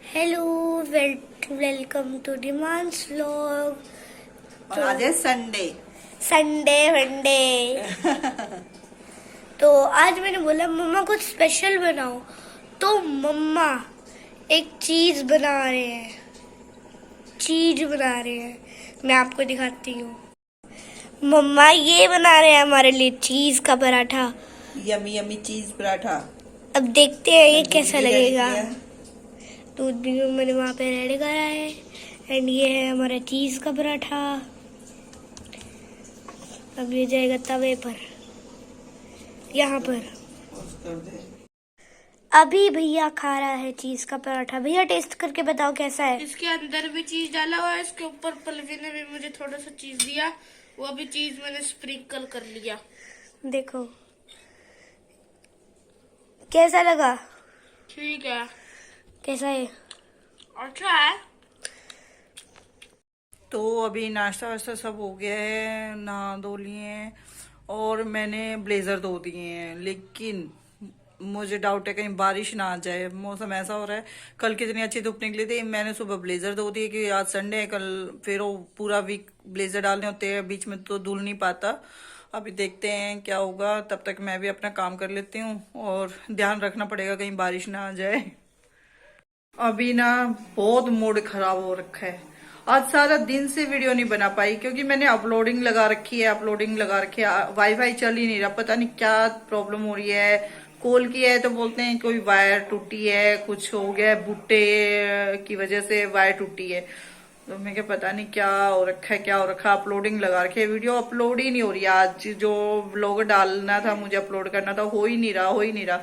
Hello, welcome to demands vlog. और आज है संडे। Sunday one day. तो आज मैंने बोला मम्मा कुछ स्पेशल बनाओ, तो मम्मा एक चीज बना रहे हैं। मैं आपको दिखाती हूँ। मम्मा ये बना रहे हैं हमारे लिए चीज का पराठा। यमी यमी चीज पराठा। अब देखते हैं ये दूध कैसा भी रेडी लगेगा। किया। दूध भी मैंने वहाँ पे रेडी करा है। एंड ये है हमारा चीज का पराठा। अब ये जाएगा तवे पर, यहाँ पर। अभी भैया खा रहा है चीज का पराठा। भैया टेस्ट करके बताओ कैसा है। इसके अंदर भी चीज डाला हुआ है, इसके ऊपर पलवी ने भी मुझे थोड़ा सा चीज दिया, वो भी चीज मैंने स्प्रिंकल कर लिया। देखो कैसा लगा। ठीक है, कैसा है। अच्छा है। तो अभी नाश्ता वाश्ता सब हो गया है, नहा धो लिए हैं और मैंने ब्लेजर धो दिए हैं। लेकिन मुझे डाउट है कहीं बारिश ना आ जाए। मौसम ऐसा हो रहा है। कल कितनी अच्छी धूप निकली थी, मैंने सुबह ब्लेजर धो दिए कि आज संडे है, कल फिर वो पूरा वीक ब्लेजर डालने होते हैं, बीच में तो धुल नहीं पाता। अभी देखते हैं क्या होगा। तब तक मैं भी अपना काम कर लेती हूँ और ध्यान रखना पड़ेगा कहीं बारिश ना आ जाए। अभी ना बहुत मूड खराब हो रखा है। आज सारा दिन से वीडियो नहीं बना पाई क्योंकि मैंने अपलोडिंग लगा रखी है। वाईफाई चल ही नहीं रहा, पता नहीं क्या प्रॉब्लम हो रही है। कॉल किया है तो बोलते हैं कोई वायर टूटी है, कुछ हो गया है, भुट्टे की वजह से वायर टूटी है। तो मैं क्या पता नहीं क्या हो रखा है। अपलोडिंग लगा रखी है, वीडियो अपलोड ही नहीं हो रही है। आज जो व्लॉग डालना था, मुझे अपलोड करना था, हो ही नहीं रहा।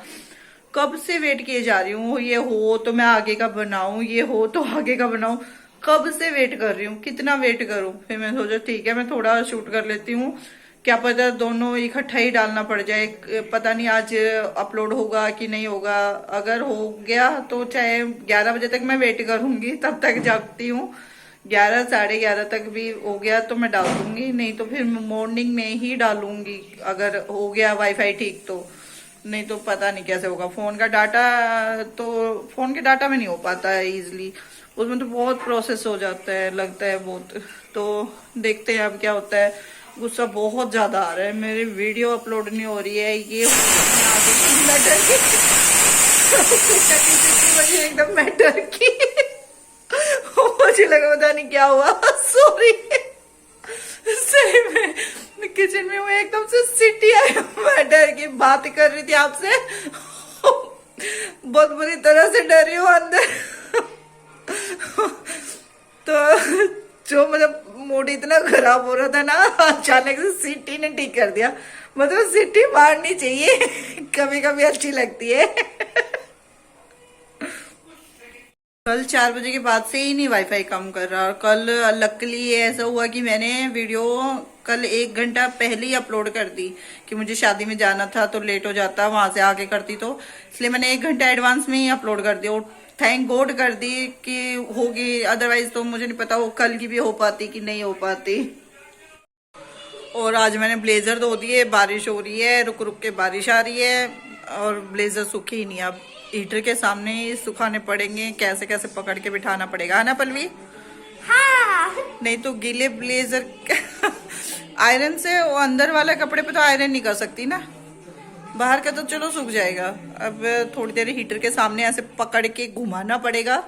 कब से वेट किए जा रही हूँ, ये हो तो मैं आगे का बनाऊं, ये हो तो आगे का बनाऊं। कब से वेट कर रही हूँ, कितना वेट करूं। फिर मैं सोचा ठीक है मैं थोड़ा शूट कर लेती हूँ, क्या पता दोनों इकट्ठा ही डालना पड़ जाए। पता नहीं आज अपलोड होगा कि नहीं होगा। अगर हो गया तो चाहे 11 बजे तक मैं वेट करूंगी, तब तक जागती हूँ। 11 साढ़े 11 तक भी हो गया तो मैं डाल दूंगी, नहीं तो फिर मॉर्निंग में ही डालूंगी अगर हो गया वाईफाई ठीक तो। नहीं तो पता नहीं कैसे होगा। फोन के डाटा में नहीं हो पाता है इजिली, उसमें तो बहुत प्रोसेस हो जाता है, लगता है बहुत। तो देखते हैं अब क्या होता है। गुस्सा बहुत ज्यादा आ रहा है, मेरी वीडियो अपलोड नहीं हो रही है। ये मुझे एकदम मैटर की मुझे लगा पता नहीं क्या हुआ, सॉरी। सही में किचन में मैं एकदम से सिटी आया, मैं डर की बात कर रही थी आपसे, बहुत बुरी तरह से डरी हूँ अंदर। तो जो मतलब मूड इतना खराब हो रहा था ना, अचानक से सिटी ने ठीक कर दिया। मतलब सिटी मारनी चाहिए, कभी कभी अच्छी लगती है। कल 4 बजे के बाद से ही नहीं वाईफाई काम कर रहा। और कल लकीली ऐसा हुआ कि मैंने वीडियो कल 1 घंटा पहले ही अपलोड कर दी कि मुझे शादी में जाना था तो लेट हो जाता, वहां से आके करती तो, इसलिए मैंने 1 घंटा एडवांस में ही अपलोड कर दिया। और थैंक गॉड कर दी कि होगी, अदरवाइज तो मुझे नहीं पता वो कल की भी हो पाती कि नहीं हो पाती। और आज मैंने ब्लेजर धो दिए, बारिश हो रही है, रुक रुक के बारिश आ रही है और ब्लेजर सूखे ही नहीं। अब हीटर के सामने ही सुखाने पड़ेंगे, कैसे कैसे पकड़ के बिठाना पड़ेगा, है ना पलवी। हाँ। नहीं तो गीले ब्लेजर आयरन से, वो अंदर वाला कपड़े पे तो आयरन नहीं कर सकती ना, बाहर का तो चलो सूख जाएगा। अब थोड़ी देर हीटर के सामने ऐसे पकड़ के घुमाना पड़ेगा।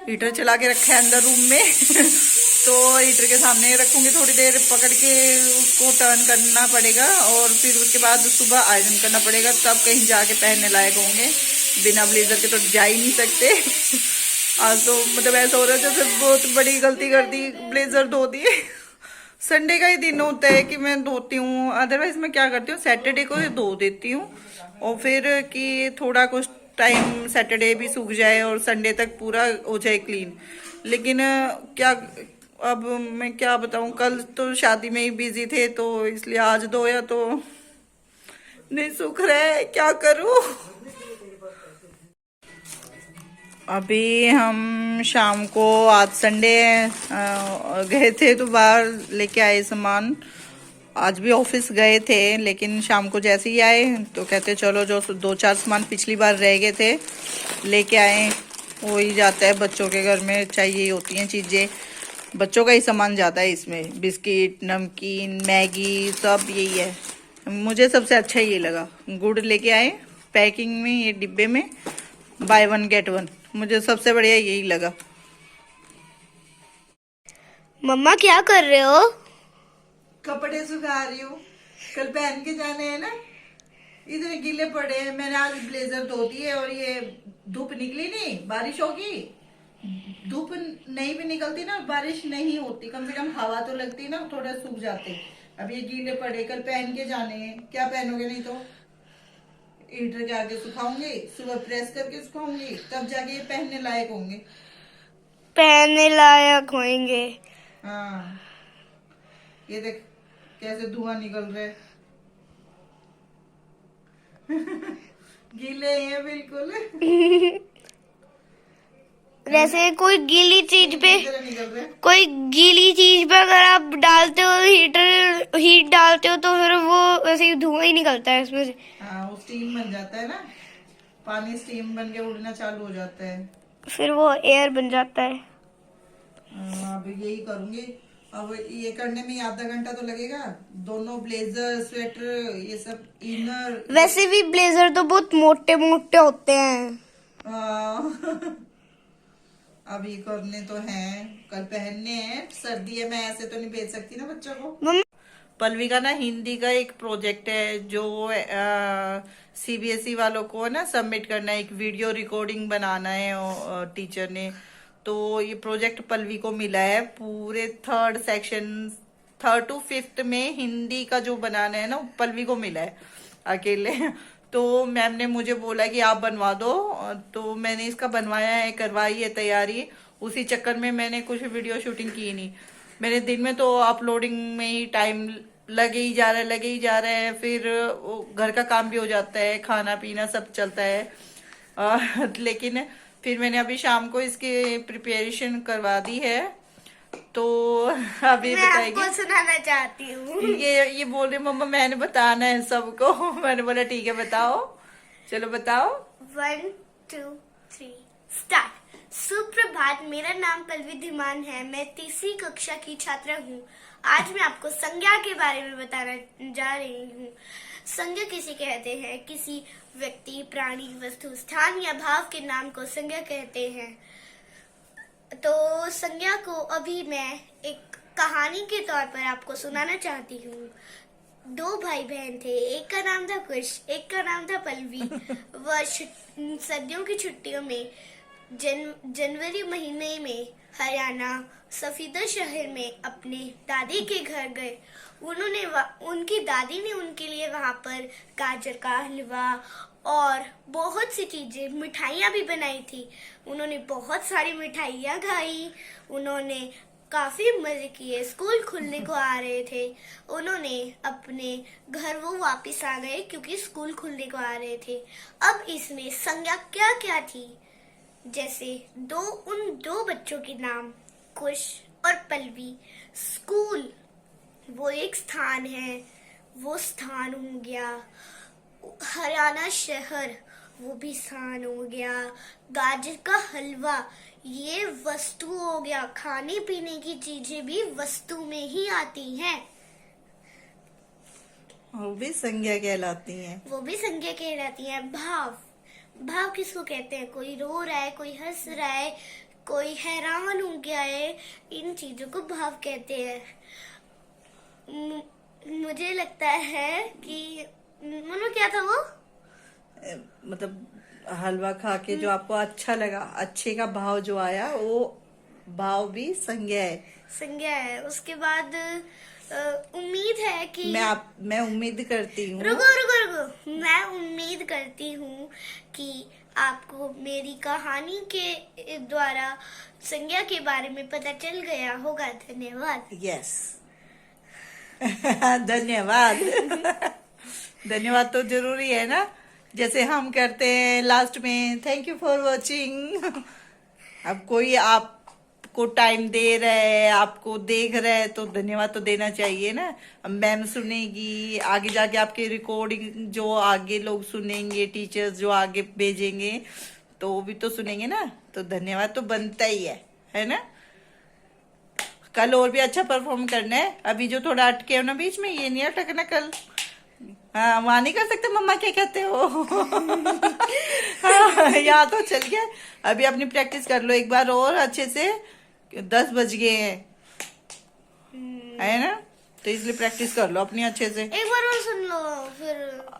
हीटर चला के रखा है अंदर रूम में तो हीटर के सामने रखूंगी, थोड़ी देर पकड़ के उसको टर्न करना पड़ेगा और फिर उसके बाद सुबह आयरन करना पड़ेगा, तब कहीं जाके पहनने लायक होंगे। बिना ब्लेजर के तो जा ही नहीं सकते। आज तो मतलब ऐसा हो रहा है जैसे बहुत बड़ी गलती कर दी, ब्लेजर धो दिए। संडे का ही दिन होता है कि मैं धोती हूँ, अदरवाइज मैं क्या करती हूँ सैटरडे को ही धो देती हूँ और फिर कि थोड़ा कुछ टाइम सैटरडे भी सूख जाए और संडे तक पूरा हो जाए क्लीन। लेकिन क्या अब मैं क्या बताऊँ, कल तो शादी में ही बिजी थे तो इसलिए आज धोया तो नहीं सूख रहा है, क्या करूँ। अभी हम शाम को, आज संडे गए थे तो बाहर लेके आए सामान। आज भी ऑफिस गए थे लेकिन शाम को जैसे ही आए तो कहते चलो जो 2-4 सामान पिछली बार रह गए थे लेके आए। हो ही जाता है, बच्चों के घर में चाहिए ही होती हैं चीजें, बच्चों का ही सामान जाता है इसमें, बिस्किट, नमकीन, मैगी, सब यही है। मुझे सबसे अच्छा ये लगा, गुड़ लेके आए पैकिंग में, ये डिब्बे में, बाय 1 गेट 1, मुझे सबसे बढ़िया यही लगा। मम्मा क्या कर रहे हो? कपड़े सुखा रही हूँ, कल पहन के जाने हैं ना, इतने गीले पड़े हैं। मैंने आज ब्लेजर धो दिए और ये धूप निकली नहीं, बारिश होगी, धूप नहीं भी निकलती ना, बारिश नहीं होती, कम से कम हवा तो लगती ना, थोड़ा सूख जाते। अब ये गीले पड़े, कल पहन के जाने हैं। क्या पहनोगे? नहीं तो हीटर के आगे सुखाऊंगी, सुबह प्रेस करके सुखाऊंगी, तब जाके ये पहनने लायक होंगे। पहनने लायक होंगे। हाँ, ये देख कैसे धुआं निकल रहा है। गीले हैं बिल्कुल। जैसे कोई गीली चीज पे, तरह निकल रहे हैं। कोई गीली चीज पे अगर आप डालते हो, हीट डालते हो, तो फिर वो वैसे ही धुआं ही निकलता है इसमें से। हाँ, वो स्टीम बन जाता है ना, पानी स्टीम बन के उड़ना चालू हो जाता है। फिर वो एयर बन जाता है। अब यही करूंगी। अब ये करने में आधा घंटा तो लगेगा। दोनों ब्लेजर, स्वेटर, ये सब इनर। वैसे भी ब्लेजर तो बहुत मोटे मोटे होते हैं। अब ये करने तो हैं, कल पहनने हैं, सर्दी है, मैं ऐसे तो नहीं भेज सकती ना बच्चों को। मम्मा पल्लवी का ना हिंदी का एक प्रोजेक्ट है जो सीबीएसई वालों को ना सबमिट करना है, एक वीडियो रिकॉर्डिंग बनाना है टीचर ने। तो ये प्रोजेक्ट पल्लवी को मिला है, पूरे 3rd section 3rd to 5th में हिंदी का जो बनाना है ना, वो पल्लवी को मिला है अकेले। तो मैम ने मुझे बोला कि आप बनवा दो, तो मैंने इसका बनवाया है, करवाई है तैयारी। उसी चक्कर में मैंने कुछ वीडियो शूटिंग की नहीं। मेरे दिन में तो अपलोडिंग में ही टाइम लगे ही जा रहा है, फिर वो घर का काम भी हो जाता है, खाना पीना सब चलता है। लेकिन फिर मैंने अभी शाम को इसकी प्रिपरेशन करवा दी है। तो अभी मैं बताएगी। आपको सुनाना चाहती हूँ। ये बोल रही मम्मा मैंने बताना है सबको। मैंने बोला ठीक है बताओ, चलो बताओ। 1 2 3 स्टार्ट। सुप्रभात, मेरा नाम पल्लवी धीमान है, मैं 3री कक्षा की छात्रा हूँ। आज मैं आपको संज्ञा के बारे में बताना जा रही हूँ। संज्ञा किसे कहते हैं? किसी व्यक्ति, प्राणी, वस्तु, स्थान या भाव के नाम को संज्ञा कहते हैं। तो संज्ञा को अभी मैं एक कहानी के तौर पर आपको सुनाना चाहती हूँ। 2 भाई बहन थे, एक का नाम था कुश, एक का नाम था पल्लवी। वह सर्दियों की छुट्टियों में जनवरी महीने में हरियाणा सफीदा शहर में अपने दादी के घर गए। उनकी दादी ने उनके लिए वहां पर गाजर का हलवा और बहुत सी चीजें, मिठाइयाँ भी बनाई थी। उन्होंने बहुत सारी मिठाइयाँ खाई, उन्होंने काफी मजे किए। स्कूल खुलने को आ रहे थे, उन्होंने अपने घर वो वापस आ गए क्योंकि स्कूल खुलने को आ रहे थे। अब इसमें संज्ञा क्या क्या थी? जैसे उन दो बच्चों के नाम कुश और पल्लवी। स्कूल वो एक स्थान है, वो स्थान हो गया। हरियाणा शहर वो भी स्थान हो गया। गाजर का हलवा ये वस्तु हो गया। खाने पीने की चीजें भी वस्तु में ही आती हैं, वो भी संज्ञा कहलाती हैं। वो भी संज्ञा कहलाती हैं। भाव किसको कहते हैं? कोई रो रहा है, कोई हंस रहा है, कोई हैरान हो गया है, इन चीजों को भाव कहते हैं। मुझे लगता है कि मनो क्या था वो, मतलब हलवा खा के जो आपको अच्छा लगा, अच्छे का भाव जो आया, वो भाव भी संज्ञा है। उसके बाद उम्मीद है कि मैं उम्मीद करती हूँ। रुको, मैं उम्मीद करती हूँ कि आपको मेरी कहानी के द्वारा संज्ञा के बारे में पता चल गया होगा। धन्यवाद। यस। धन्यवाद। धन्यवाद तो जरूरी है ना, जैसे हम करते हैं लास्ट में, थैंक यू फॉर वॉचिंग। अब कोई आपको टाइम दे रहा है, आपको देख रहा है, तो धन्यवाद तो देना चाहिए ना। मैम सुनेगी, आगे जाके आपकी रिकॉर्डिंग जो आगे लोग सुनेंगे, टीचर्स जो आगे भेजेंगे, तो वो भी तो सुनेंगे ना, तो धन्यवाद तो बनता ही है ना। कल और भी अच्छा परफॉर्म करना है। अभी जो थोड़ा अटके हो ना बीच में, ये नहीं अटकना कल। हाँ, वहां नहीं कर सकते मम्मा क्या कहते हो। हाँ, यहाँ तो चल गया। अभी अपनी प्रैक्टिस कर लो एक बार और अच्छे से। 10 बज गए हैं, है ना, तो इसलिए प्रैक्टिस कर लो अपनी अच्छे से। एक बार और सुन लो फिर।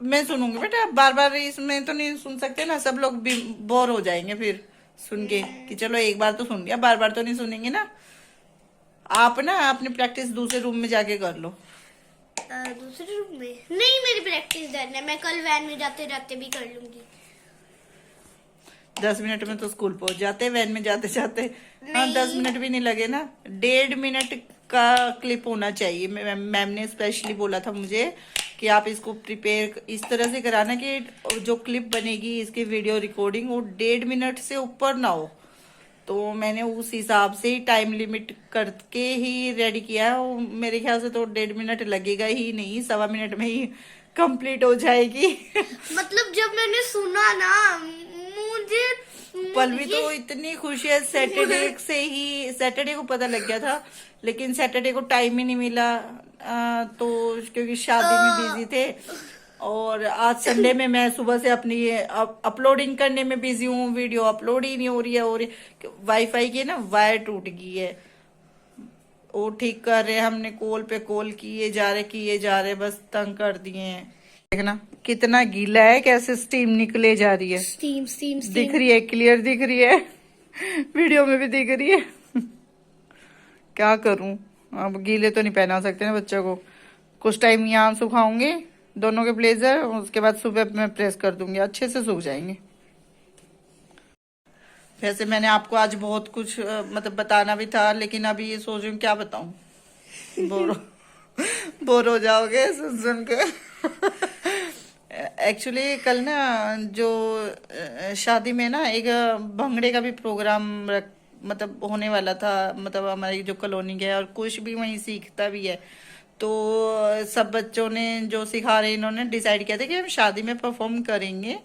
मैं सुनूंगी बेटा, बार बार इसमें तो नहीं सुन सकते ना, सब लोग भी बोर हो जाएंगे फिर सुन के कि चलो एक बार तो सुन लिया, बार बार तो नहीं सुनेंगे ना। आप ना अपनी प्रैक्टिस दूसरे रूम में जाके कर लो। दूसरे रूम में नहीं, मेरी प्रैक्टिस डन है, मैं कल वैन में जाते जाते भी कर लूंगी। 10 मिनट में तो स्कूल पहुंच जाते हैं, वैन में जाते जाते। हाँ, नहीं। 10 मिनट भी नहीं लगे ना। 1.5 मिनट का क्लिप होना चाहिए। मैम ने स्पेशली बोला था मुझे कि आप इसको प्रिपेयर इस तरह से कराना कि जो क्लिप बनेगी इसकी वीडियो रिकॉर्डिंग वो 1.5 मिनट से ऊपर ना हो। तो मैंने उस हिसाब से ही टाइम लिमिट करके ही रेडी किया है। वो मेरे ख्याल से तो 1.5 मिनट लगेगा ही नहीं, 1.25 मिनट में ही कंप्लीट हो जाएगी। मतलब जब मैंने सुना ना, मुझे पल्लवी तो इतनी खुश है। सैटरडे को पता लग गया था, लेकिन सैटरडे को टाइम ही नहीं मिला। तो क्योंकि शादी में बिजी थे, और आज संडे में मैं सुबह से अपनी अपलोडिंग करने में बिजी हूँ। वीडियो अपलोड ही नहीं हो रही है। वाईफाई की ना वायर टूट गई है, वो ठीक कर रहे हैं। हमने कॉल पे कॉल किए जा रहे, बस तंग कर दिए हैं। देखना कितना गीला है, कैसे स्टीम निकले जा रही है। स्टीम स्टीम दिख रही है, क्लियर दिख रही है। वीडियो में भी दिख रही है। क्या करूं, अब गीले तो नहीं पहना सकते ना बच्चों को। कुछ टाइम यहाँ सुखाऊंगी दोनों के ब्लेजर, उसके बाद सुबह मैं प्रेस कर दूंगी, अच्छे से सूख जाएंगे। वैसे मैंने आपको आज बहुत कुछ मतलब बताना भी था, लेकिन अभी ये सोच रही हूँ क्या बताऊं। बोर हो जाओगे सुन के। एक्चुअली कल ना जो शादी में ना एक भंगड़े का भी प्रोग्राम मतलब होने वाला था। मतलब हमारी जो कॉलोनी है और कुछ भी वहीं सीखता भी है, तो सब बच्चों ने जो सिखा रहे इन्होंने डिसाइड किया था कि हम शादी में परफॉर्म करेंगे।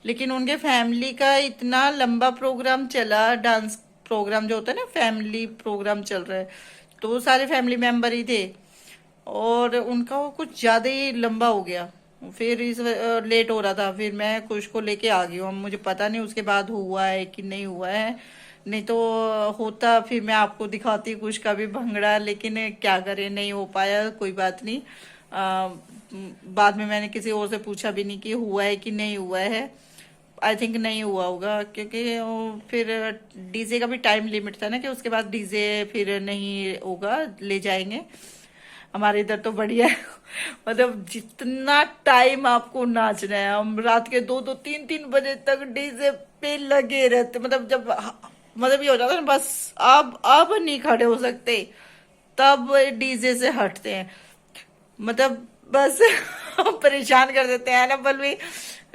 लेकिन उनके फैमिली का इतना लंबा प्रोग्राम चला, डांस प्रोग्राम जो होता है ना, फैमिली प्रोग्राम चल रहा है, तो वो सारे फैमिली मेंबर ही थे, और उनका वो कुछ ज्यादा ही लंबा हो गया। फिर इस लेट हो रहा था, फिर मैं कुछ को लेके आ गई हूँ। मुझे पता नहीं उसके बाद हुआ है कि नहीं हुआ है, नहीं तो होता फिर मैं आपको दिखाती कुछ का भी भंगड़ा, लेकिन क्या करें, नहीं हो पाया। कोई बात नहीं। बाद में मैंने किसी और से पूछा भी नहीं कि हुआ है कि नहीं हुआ है। आई थिंक नहीं हुआ होगा, क्योंकि फिर डीजे का भी टाइम लिमिट था ना, कि उसके बाद डीजे फिर नहीं होगा, ले जाएंगे। हमारे इधर तो बढ़िया है। मतलब जितना टाइम आपको नाचना है, हम रात के 2-2, 3-3 बजे तक डीजे पे लगे रहते। मतलब ये हो जाता है ना, बस अब नहीं खड़े हो सकते, तब डीजे से हटते हैं। मतलब बस परेशान कर देते हैं ना पल्लवी।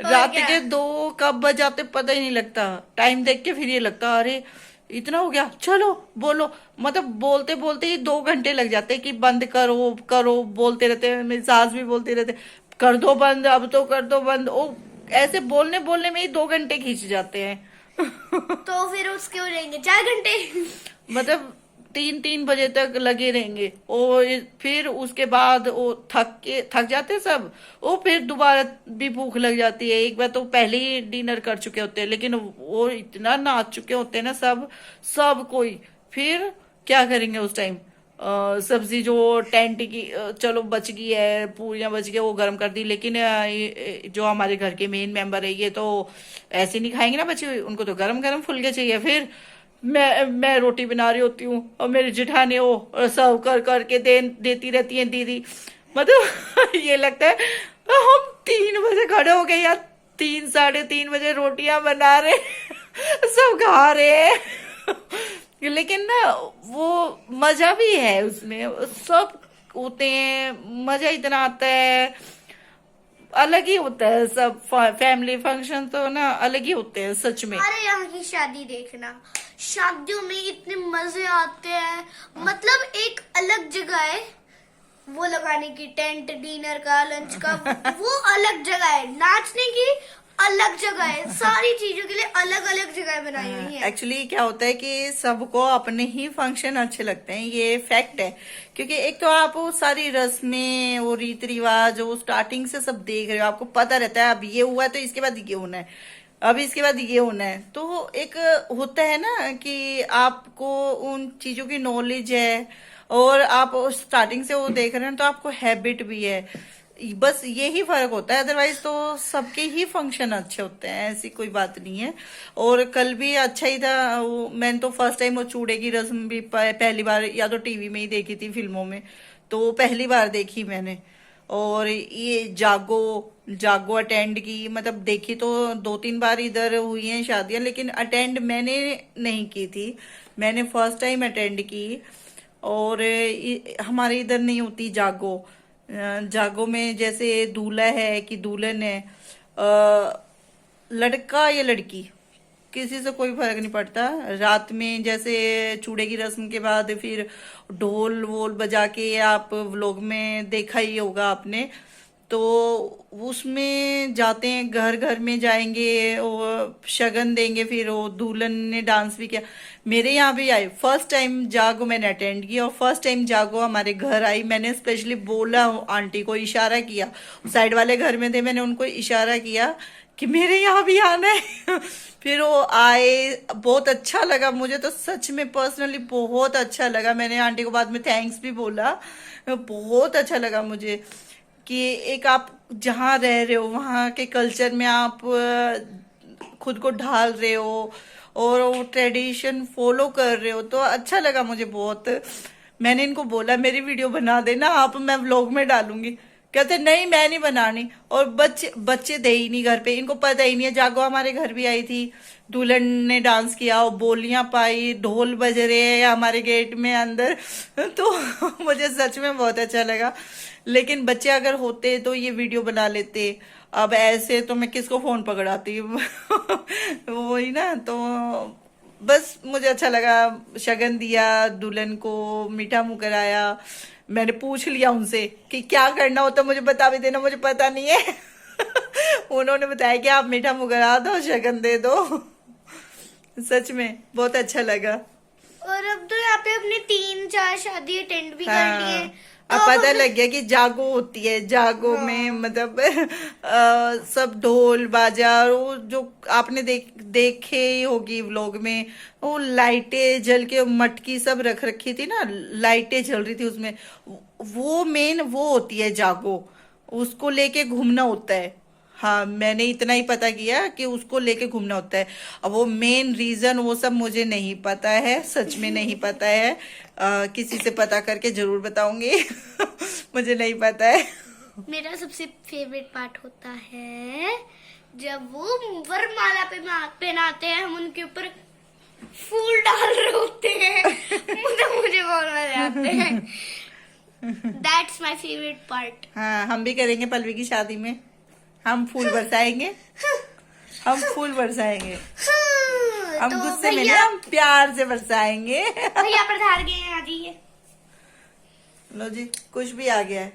रात के 2 कब बज जाते पता ही नहीं लगता। टाइम देख के फिर ये लगता अरे इतना हो गया, चलो बोलो। मतलब बोलते बोलते ही 2 घंटे लग जाते कि बंद करो करो, बोलते रहते हैं। मेरी सास भी बोलती रहते कर दो बंद, अब तो कर दो बंद। ओ ऐसे बोलने बोलने में ही 2 घंटे खींच जाते हैं। तो फिर उसके हो जाएंगे 4 घंटे। मतलब 3-3 बजे तक लगे रहेंगे, और फिर उसके बाद वो थक जाते सब। वो फिर दोबारा भी भूख लग जाती है। एक बार तो पहले ही डिनर कर चुके होते हैं, लेकिन वो इतना नाच चुके होते हैं ना सब कोई। फिर क्या करेंगे उस टाइम। सब्जी जो टेंट की चलो बच गई है, पूरियां बच गई, वो गर्म कर दी। लेकिन जो हमारे घर के मेन मेंबर है ये तो ऐसे नहीं खाएंगे ना बच्चे, उनको तो गरम गरम फुलके चाहिए। फिर मैं रोटी बना रही होती हूँ, और मेरी जेठानी वो सर्व कर के देती रहती है दीदी। मतलब ये लगता है हम 3 बजे खड़े हो गए यार, 3-3:30 बजे रोटियां बना रहे, सब खा रहे हैं। लेकिन ना वो मजा भी है उसमें, सब होते हैं, मजा इतना आता है, अलग ही होता है। सब फैमिली फंक्शन तो ना अलग ही होते हैं सच में। अरे यहाँ की शादी देखना, शादियों में इतने मजे आते हैं। मतलब एक अलग जगह है वो लगाने की, टेंट, डिनर का, लंच का, वो अलग जगह है। नाचने की अलग जगह है, सारी चीजों के लिए अलग अलग जगह बनाई हुई है। एक्चुअली क्या होता है कि सबको अपने ही फंक्शन अच्छे लगते हैं, ये फैक्ट है। क्योंकि एक तो आप वो सारी रस्में और रीति रिवाज वो स्टार्टिंग से सब देख रहे हो, आपको पता रहता है अब ये हुआ तो इसके बाद ये होना है, अब इसके बाद ये होना है। तो एक होता है ना कि आपको उन चीजों की नॉलेज है और आप स्टार्टिंग से वो देख रहे हैं, तो आपको हैबिट भी है। बस यही फर्क होता है, अदरवाइज तो सबके ही फंक्शन अच्छे होते हैं, ऐसी कोई बात नहीं है। और कल भी अच्छा ही था। मैंने तो फर्स्ट टाइम वो चूड़े की रस्म भी पहली बार या तो टीवी में ही देखी थी, फिल्मों में, तो वो पहली बार देखी मैंने। और ये जागो जागो अटेंड की, मतलब देखी तो 2-3 बार इधर हुई हैं शादियां, लेकिन अटेंड मैंने नहीं की थी, मैंने फर्स्ट टाइम अटेंड की। और हमारे इधर नहीं होती जागो। जागो में जैसे दूल्हा है कि दुल्हन है, लड़का या लड़की, किसी से कोई फर्क नहीं पड़ता। रात में जैसे चूड़े की रस्म के बाद फिर ढोल वोल बजा के, आप व्लॉग में देखा ही होगा आपने, तो उसमें जाते हैं, घर घर में जाएंगे और शगन देंगे, फिर वो दुल्हन ने डांस भी किया। मेरे यहाँ भी आई, फर्स्ट टाइम जागो मैंने अटेंड किया और फर्स्ट टाइम जागो हमारे घर आई। मैंने स्पेशली बोला आंटी को, इशारा किया, साइड वाले घर में थे, मैंने उनको इशारा किया कि मेरे यहाँ भी आना है। फिर वो आए, बहुत अच्छा लगा मुझे तो, सच में पर्सनली बहुत अच्छा लगा। मैंने आंटी को बाद में थैंक्स भी बोला, बहुत अच्छा लगा मुझे कि एक आप जहाँ रह रहे हो वहाँ के कल्चर में आप खुद को ढाल रहे हो और वो ट्रेडिशन फॉलो कर रहे हो, तो अच्छा लगा मुझे बहुत। मैंने इनको बोला मेरी वीडियो बना देना आप, मैं व्लॉग में डालूंगी। कहते नहीं मैं नहीं बनानी। और बच्चे बच्चे थे ही नहीं घर पे, इनको पता ही नहीं है। जागो हमारे घर भी आई थी, दुल्हन ने डांस किया और बोलियां पाई, ढोल बज रहे हैं हमारे गेट में अंदर। तो मुझे सच में बहुत अच्छा लगा। लेकिन बच्चे अगर होते तो ये वीडियो बना लेते, अब ऐसे तो मैं किसको फोन पकड़ाती। वही ना, तो बस मुझे अच्छा लगा। शगन दिया, दुल्हन को मीठा मुंह कराया। मैंने पूछ लिया उनसे कि क्या करना होता, मुझे बता भी देना, मुझे पता नहीं है। उन्होंने बताया कि आप मीठा मुंह करा दो, शगन दे दो। सच में बहुत अच्छा लगा। और अब तो यहाँ पे अपने 3-4 शादी अटेंड भी कर ली है। अब तो पता लग गया कि जागो होती है। जागो में मतलब सब ढोल बाजा, और वो जो आपने देखे ही होगी व्लॉग में, वो लाइटें जल के, मटकी सब रख रखी थी ना, लाइटें जल रही थी उसमें, वो मेन वो होती है जागो, उसको लेके घूमना होता है। हाँ, मैंने इतना ही पता किया कि उसको लेके घूमना होता है। अब वो मेन रीजन वो सब मुझे नहीं पता है, सच में नहीं पता है। किसी से पता करके जरूर बताऊंगी। मुझे नहीं पता है। मेरा सबसे फेवरेट पार्ट होता है जब वो वरमाला पे पहनाते हैं, हम उनके ऊपर फूल डाल रहे होते हैं। मुझे बहुत मजा आते हैं। That's my favourite part. हाँ, हम भी करेंगे पल्लवी की शादी में, हम फूल बरसाएंगे। हम फूल बरसाएंगे, हम तो गुस्से में नहीं, भैया हम प्यार से बरसाएंगे। भैया प्रधान गए हैं, आ जाइए। लो जी, कुछ भी आ गया है।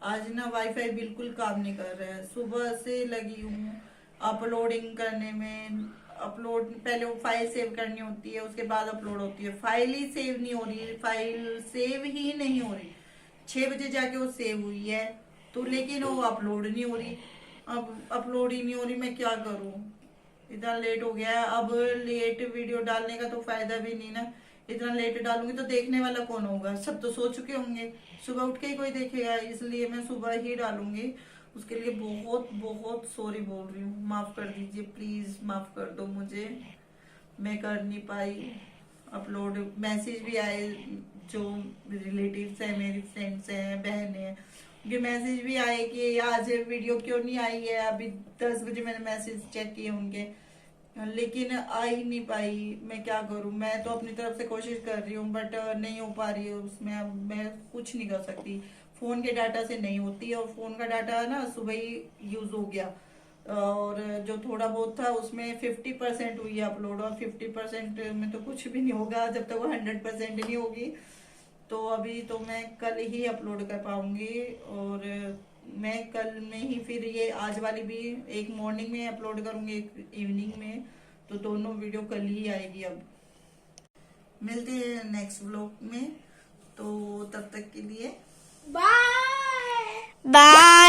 आज ना वाईफाई बिल्कुल काम नहीं कर रहा है, सुबह से लगी हूँ अपलोडिंग करने में। अपलोड पहले वो फाइल सेव करनी होती है, उसके बाद अपलोड होती है, फाइल ही सेव नहीं हो रही, फाइल सेव ही नहीं हो रही। 6 बजे जाके वो सेव हुई है, तो लेकिन वो अपलोड नहीं हो रही। अब अपलोड ही नहीं हो रही, मैं क्या करूँ, इतना लेट हो गया है। अब लेट वीडियो डालने का तो फायदा भी नहीं ना, इतना लेट डालूंगी तो देखने वाला कौन होगा, सब तो सो चुके होंगे, सुबह उठ के ही कोई देखेगा, इसलिए मैं सुबह ही डालूंगी। उसके लिए बहुत बहुत सॉरी बोल रही हूँ, माफ कर दीजिए, प्लीज माफ कर दो मुझे, मैं कर नहीं पाई अपलोड। मैसेज भी आए, जो रिलेटिव्स है, मेरी फ्रेंड्स हैं, बहन है, उनके मैसेज भी आए कि आज वीडियो क्यों नहीं आई है। अभी 10 बजे मैंने मैसेज चेक किए उनके, लेकिन आ ही नहीं पाई। मैं क्या करूं, मैं तो अपनी तरफ से कोशिश कर रही हूँ, बट नहीं हो पा रही है उसमें। अब मैं कुछ नहीं कर सकती, फोन के डाटा से नहीं होती, और फोन का डाटा ना सुबह ही यूज हो गया, और जो थोड़ा बहुत था उसमें 50% हुई है अपलोड, और 50% में तो कुछ भी नहीं होगा जब तक वो 100% नहीं होगी। तो अभी तो मैं कल ही अपलोड कर पाऊंगी, और मैं कल में ही फिर ये आज वाली भी एक मॉर्निंग में अपलोड करूंगी, एक इवनिंग में, तो दोनों वीडियो कल ही आएगी। अब मिलते हैं नेक्स्ट व्लॉग में, तो तब तक के लिए बाय बाय।